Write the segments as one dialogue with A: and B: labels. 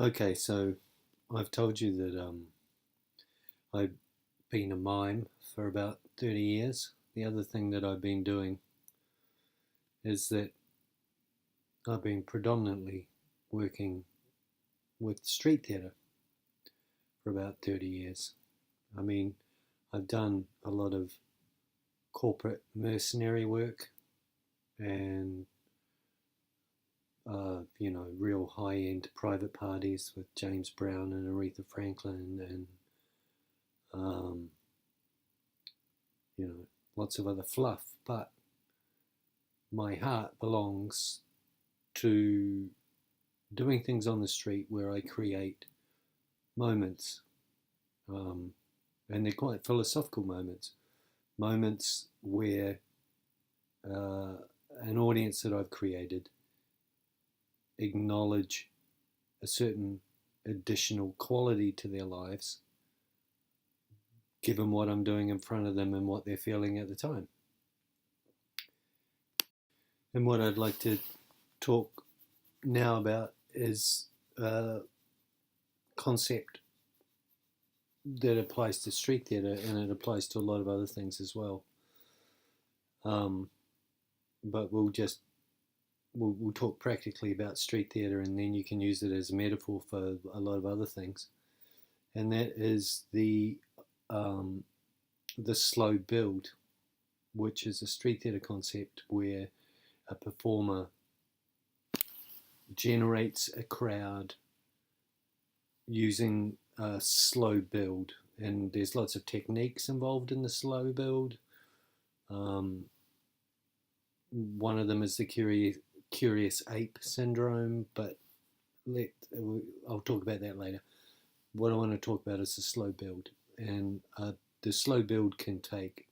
A: Okay, so I've told you that I've been a mime for about 30 years. The other thing that I've been doing is that I've been predominantly working with street theatre for about 30 years. I mean, I've done a lot of corporate mercenary work and, real high end private parties with James Brown and Aretha Franklin and um, lots of other fluff. But my heart belongs to doing things on the street where I create moments, um, and they're quite philosophical moments, moments where uh, an audience that I've created acknowledge a certain additional quality to their lives, given what I'm doing in front of them and what they're feeling at the time. And what I'd like to talk now about is a concept that applies to street theatre and it applies to a lot of other things as well. Um, but we'll talk practically about street theatre, and then you can use it as a metaphor for a lot of other things. And that is um, the slow build, which is a street theatre concept where a performer generates a crowd using a slow build, and there's lots of techniques involved in the slow build. Um, one of them is the curious ape syndrome, but let I'll talk about that later. What I want to talk about is the slow build, and the slow build can take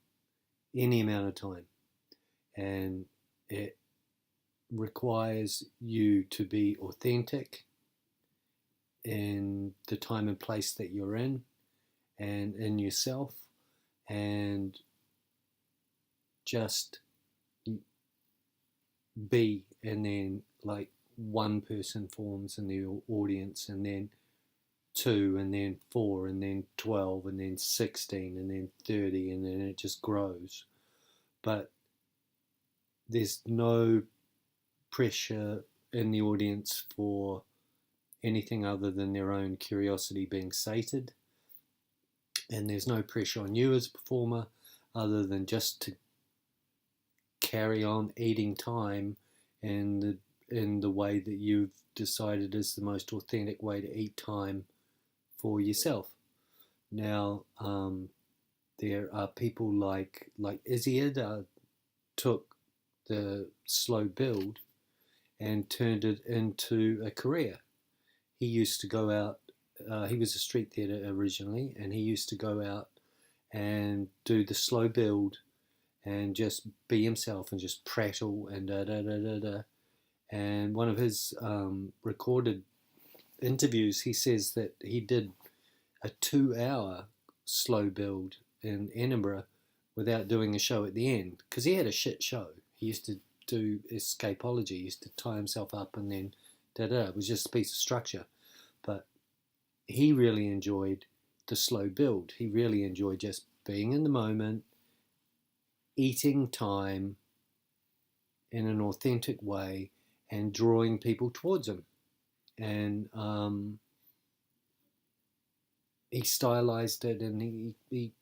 A: any amount of time, and it requires you to be authentic in the time and place that you're in and in yourself, and just be. And then like one person forms in the audience, and then two, and then four, and then 12, and then 16, and then 30, and then it just grows. But there's no pressure in the audience for anything other than their own curiosity being sated. And there's no pressure on you as a performer other than just to carry on eating time in the way that you've decided is the most authentic way to eat time for yourself. Now, there are people like Izzy took the slow build and turned it into a career. He used to go out. He was a street theatre originally, and he used to go out and do the slow build and just be himself and just prattle and da da da da da. And one of his recorded interviews, he says that he did a 2 hour slow build in Edinburgh without doing a show at the end, because he had a shit show. He used to do escapology, he used to tie himself up and then da da. It was just a piece of structure. But he really enjoyed the slow build. He really enjoyed just being in the moment, eating time in an authentic way, and drawing people towards him. And he stylized it, and he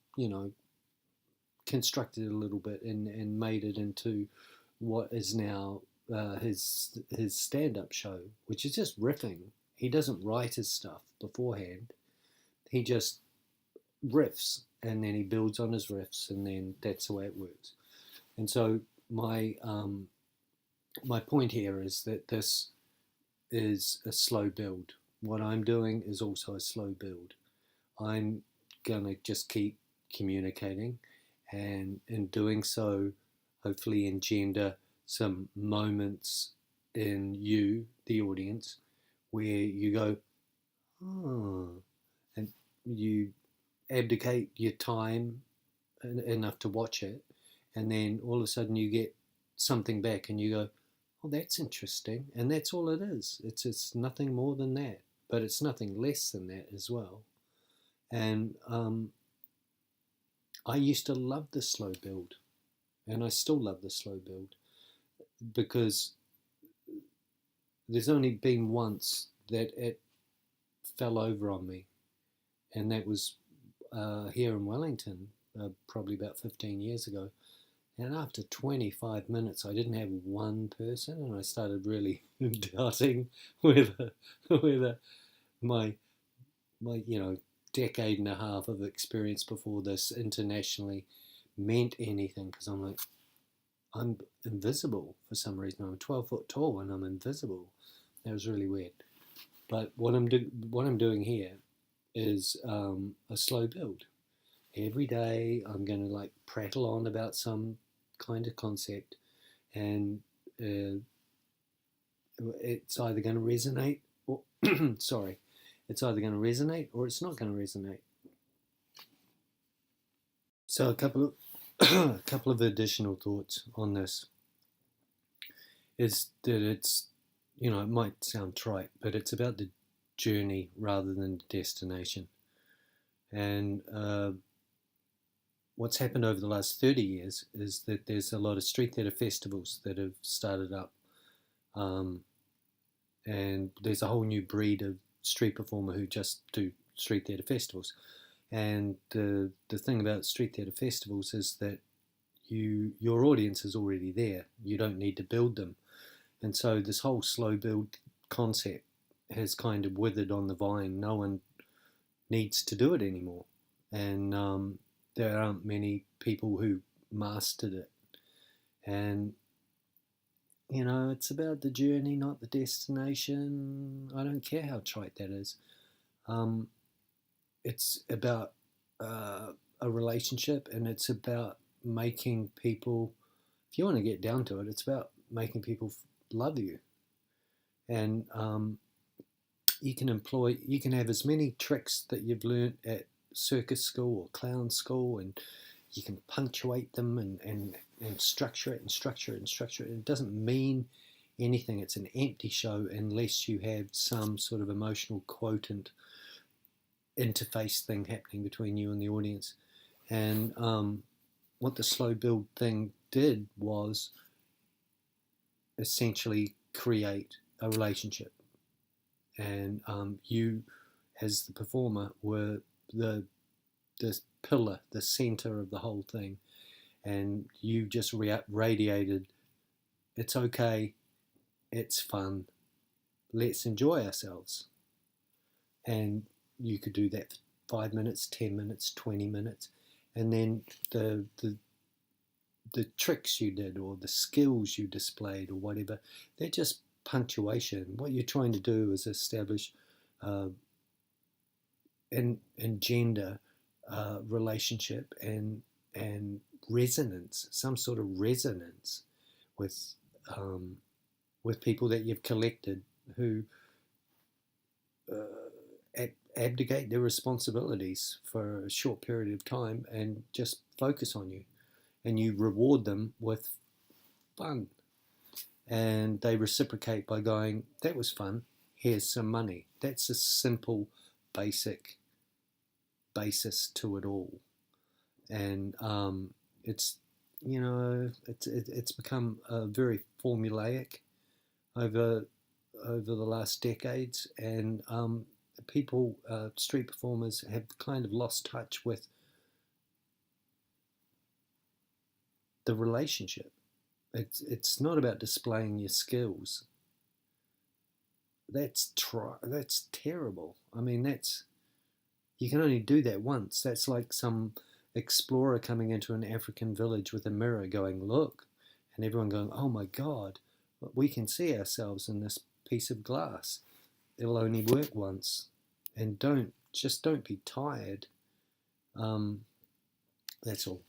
A: constructed it a little bit and made it into what is now his stand-up show, which is just riffing. He doesn't write his stuff beforehand. He just riffs, and then he builds on his riffs, and then that's the way it works. And so my point here is that this is a slow build. What I'm doing is also a slow build. I'm gonna just keep communicating, and in doing so, hopefully engender some moments in you, the audience, where you go, oh, and you abdicate your time enough to watch it, and then all of a sudden you get something back, and you go, oh, that's interesting, and that's all it is. It's nothing more than that. but it's nothing less than that as well. And I used to love the slow build, and I still love the slow build, because there's only been once that it fell over on me, and that was here in Wellington, probably about 15 years ago. And after 25 minutes, I didn't have one person, and I started really doubting whether my decade and a half of experience before this internationally meant anything, because I'm like, I'm invisible for some reason. I'm 12 foot tall and I'm invisible. That was really weird. But what I'm doing here is a slow build. Every day I'm going to like prattle on about some kind of concept, and it's either going to resonate or sorry, it's either going to resonate or it's not going to resonate. So a couple of additional thoughts on this is that it's, it might sound trite, but it's about the journey rather than the destination. And what's happened over the last 30 years is that there's a lot of street theatre festivals that have started up, and there's a whole new breed of street performer who just do street theatre festivals. And the thing about street theatre festivals is that your audience is already there. You don't need to build them. And so this whole slow build concept has kind of withered on the vine. No one needs to do it anymore. And there aren't many people who mastered it. And, it's about the journey, not the destination. I don't care how trite that is. It's about a relationship, and it's about making people, if you want to get down to it, it's about making people love you. And you can have as many tricks that you've learned at circus school or clown school, and you can punctuate them and structure it and structure it and structure it. It doesn't mean anything. It's an empty show unless you have some sort of emotional quotient interface thing happening between you and the audience. And what the slow build thing did was essentially create a relationship, and you as the performer were the pillar, the center of the whole thing, and you just radiated, it's okay, it's fun, let's enjoy ourselves. And you could do that for 5 minutes, 10 minutes, 20 minutes, and then the tricks you did or the skills you displayed or whatever, they're just punctuation. What you're trying to do is establish and gender relationship and resonance, some sort of resonance with people that you've collected who abdicate their responsibilities for a short period of time and just focus on you, and you reward them with fun, and they reciprocate by going, that was fun, here's some money. That's a simple basic basis to it all. And it's become very formulaic over the last decades, and people, street performers, have kind of lost touch with the relationship. It's not about displaying your skills. That's terrible. I mean, you can only do that once. That's like some explorer coming into an African village with a mirror going, look, and everyone going, oh my God, we can see ourselves in this piece of glass. It'll only work once. And don't be tired. That's all.